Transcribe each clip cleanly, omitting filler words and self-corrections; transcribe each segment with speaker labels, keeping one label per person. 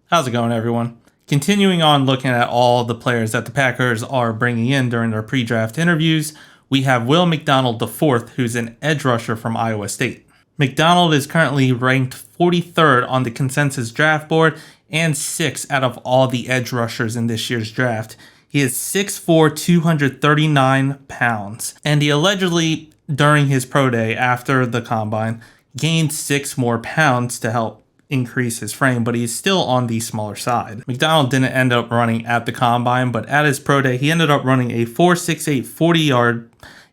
Speaker 1: How's it going, everyone? Continuing on looking at all the players that the Packers are bringing in during their pre-draft interviews, we have Will McDonald IV, who's an edge rusher from Iowa State. McDonald is currently ranked 43rd on the consensus draft board and 6th out of all the edge rushers in this year's draft. He is 6'4", 239 pounds, and he allegedly, during his pro day after the combine, gained 6 more pounds to help increase his frame, but he's still on the smaller side. McDonald didn't end up running at the combine, but at his pro day, he ended up running a 4.68 40-yard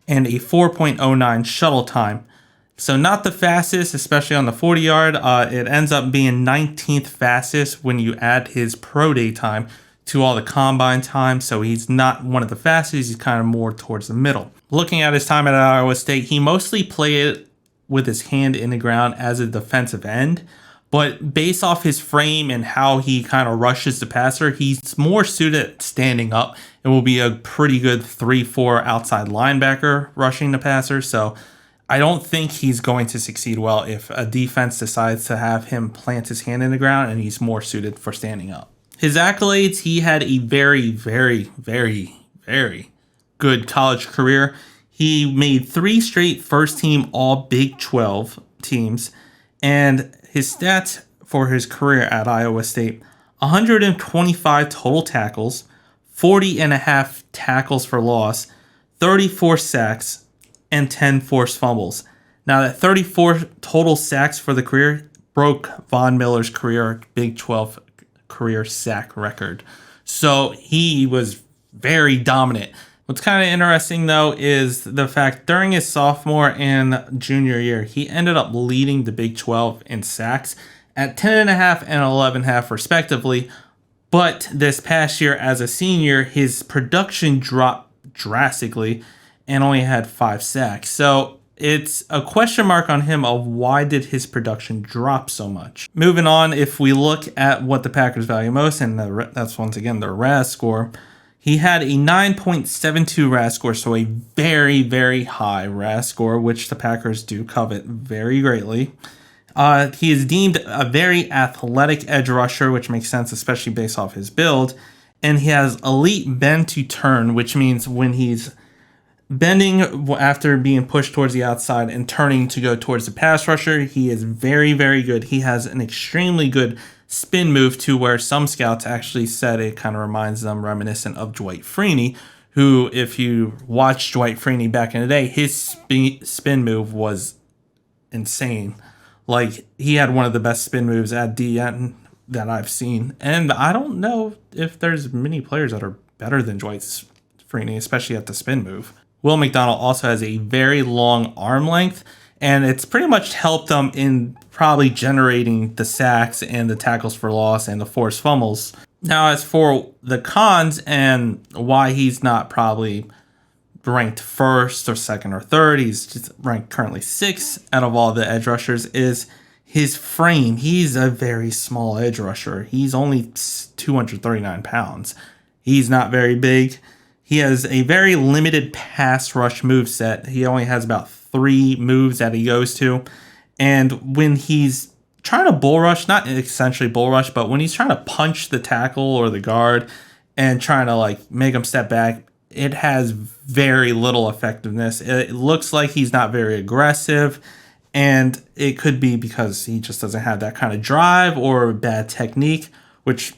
Speaker 1: and a 4.09 shuttle time. So not the fastest, especially on the 40-yard. It ends up being 19th fastest when you add his pro day time to all the combine time. So he's not one of the fastest. He's kind of more towards the middle. Looking at his time at Iowa State, he mostly played with his hand in the ground as a defensive end. But based off his frame and how he kind of rushes the passer, he's more suited at standing up and will be a pretty good 3-4 outside linebacker rushing the passer. So I don't think he's going to succeed well if a defense decides to have him plant his hand in the ground and he's more suited for standing up. His accolades, he had a very, very, very, very good college career. He made 3 straight first-team All-Big 12 teams, and his stats for his career at Iowa State: 125 total tackles, 40.5 tackles for loss, 34 sacks, and 10 forced fumbles. Now, that 34 total sacks for the career broke Von Miller's career Big 12 career sack record. So he was very dominant. What's kind of interesting, though, is the fact during his sophomore and junior year, he ended up leading the Big 12 in sacks at 10.5 and 11.5 respectively. But this past year as a senior, his production dropped drastically and only had 5 sacks. So it's a question mark on him of why did his production drop so much. Moving on, if we look at what the Packers value most, and that's once again their RAS score, he had a 9.72 RAS score, so a very, very high RAS score, which the Packers do covet very greatly. He is deemed a very athletic edge rusher, which makes sense, especially based off his build. And he has elite bend to turn, which means when he's bending after being pushed towards the outside and turning to go towards the pass rusher, he is very, very good. He has an extremely good spin move to where some scouts actually said it kind of reminds them reminiscent of Dwight Freeney, who, if you watched Dwight Freeney back in the day, his spin move was insane. Like, he had one of the best spin moves at DN that I've seen. And I don't know if there's many players that are better than Dwight Freeney, especially at the spin move. Will McDonald also has a very long arm length, and it's pretty much helped them in probably generating the sacks and the tackles for loss and the forced fumbles. Now, as for the cons and why he's not probably ranked first or second or third, he's just ranked currently 6th out of all the edge rushers, is his frame. He's a very small edge rusher. He's only 239 pounds. He's not very big. He has a very limited pass rush move set. He only has about 3 moves that he goes to. And when he's trying to bull rush, not essentially bull rush, but when he's trying to punch the tackle or the guard and trying to like make him step back, it has very little effectiveness. It looks like he's not very aggressive, and it could be because he just doesn't have that kind of drive or bad technique, which,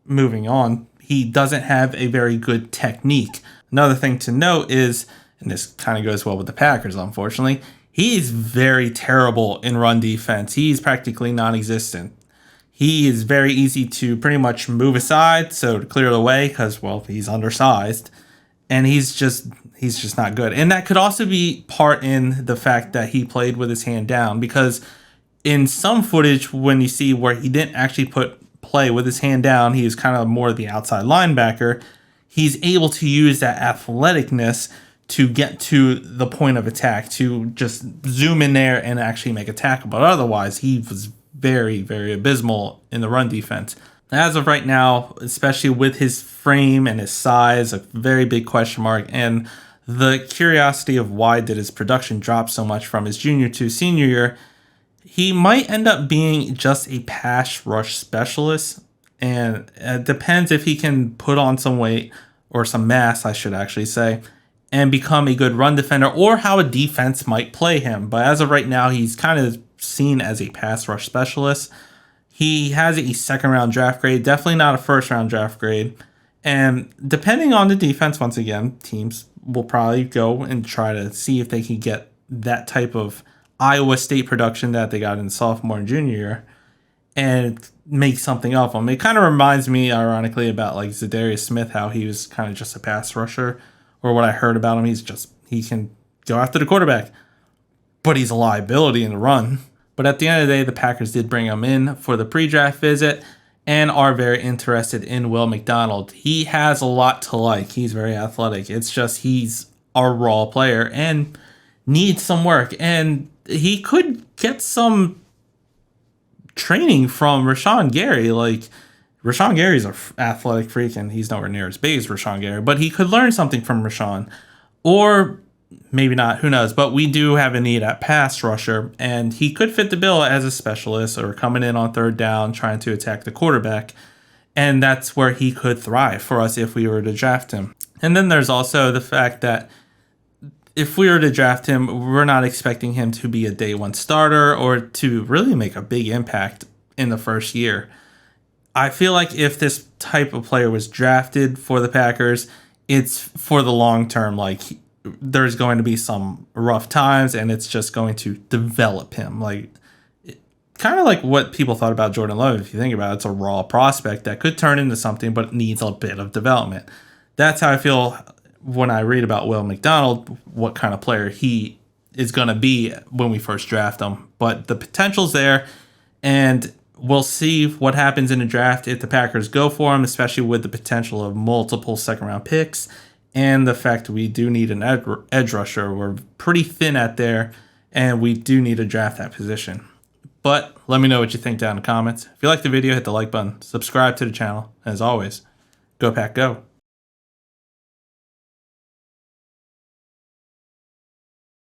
Speaker 1: moving on, he doesn't have a very good technique. Another thing to note is, and this kind of goes well with the Packers, unfortunately, he's very terrible in run defense. He's practically non-existent. He is very easy to pretty much move aside, so to clear the way, because, well, he's undersized, and he's just not good. And that could also be part in the fact that he played with his hand down, because in some footage, when you see where he didn't actually play with his hand down, he was kind of more the outside linebacker, he's able to use that athleticness to get to the point of attack, to just zoom in there and actually make a tackle. But otherwise, he was very, very abysmal in the run defense. As of right now, especially with his frame and his size, a very big question mark, and the curiosity of why did his production drop so much from his junior to senior year, he might end up being just a pass rush specialist And it depends if he can put on some weight or some mass, I should actually say, and become a good run defender, or how a defense might play him. But as of right now, he's kind of seen as a pass rush specialist. He has a second round draft grade, definitely not a first round draft grade. And depending on the defense, once again, teams will probably go and try to see if they can get that type of Iowa State production that they got in sophomore and junior year and make something of him. It kind of reminds me, ironically, about like Zadarius Smith, how he was kind of just a pass rusher, or what I heard about him. He can go after the quarterback, but he's a liability in the run. But at the end of the day, the Packers did bring him in for the pre-draft visit and are very interested in Will McDonald. He has a lot to like. He's very athletic. It's just he's a raw player and needs some work. And he could get some training from Rashawn Gary. Like, Rashawn Gary's an athletic freak, and he's nowhere near as big as Rashawn Gary, but he could learn something from Rashawn. Or maybe not, who knows, but we do have a need at pass rusher, and he could fit the bill as a specialist or coming in on third down trying to attack the quarterback, and that's where he could thrive for us if we were to draft him. And then there's also the fact that if we were to draft him, we're not expecting him to be a day one starter or to really make a big impact in the first year. I feel like if this type of player was drafted for the Packers, it's for the long term. Like, there's going to be some rough times, and it's just going to develop him. Like, kind of like what people thought about Jordan Love. If you think about it, it's a raw prospect that could turn into something, but needs a bit of development. That's how I feel when I read about Will McDonald, what kind of player he is going to be when we first draft him. But the potential's there, and we'll see what happens in the draft if the Packers go for him, especially with the potential of multiple second-round picks and the fact that we do need an edge rusher. We're pretty thin at there, and we do need to draft that position. But let me know what you think down in the comments. If you liked the video, hit the like button, subscribe to the channel. As always, go Pack Go.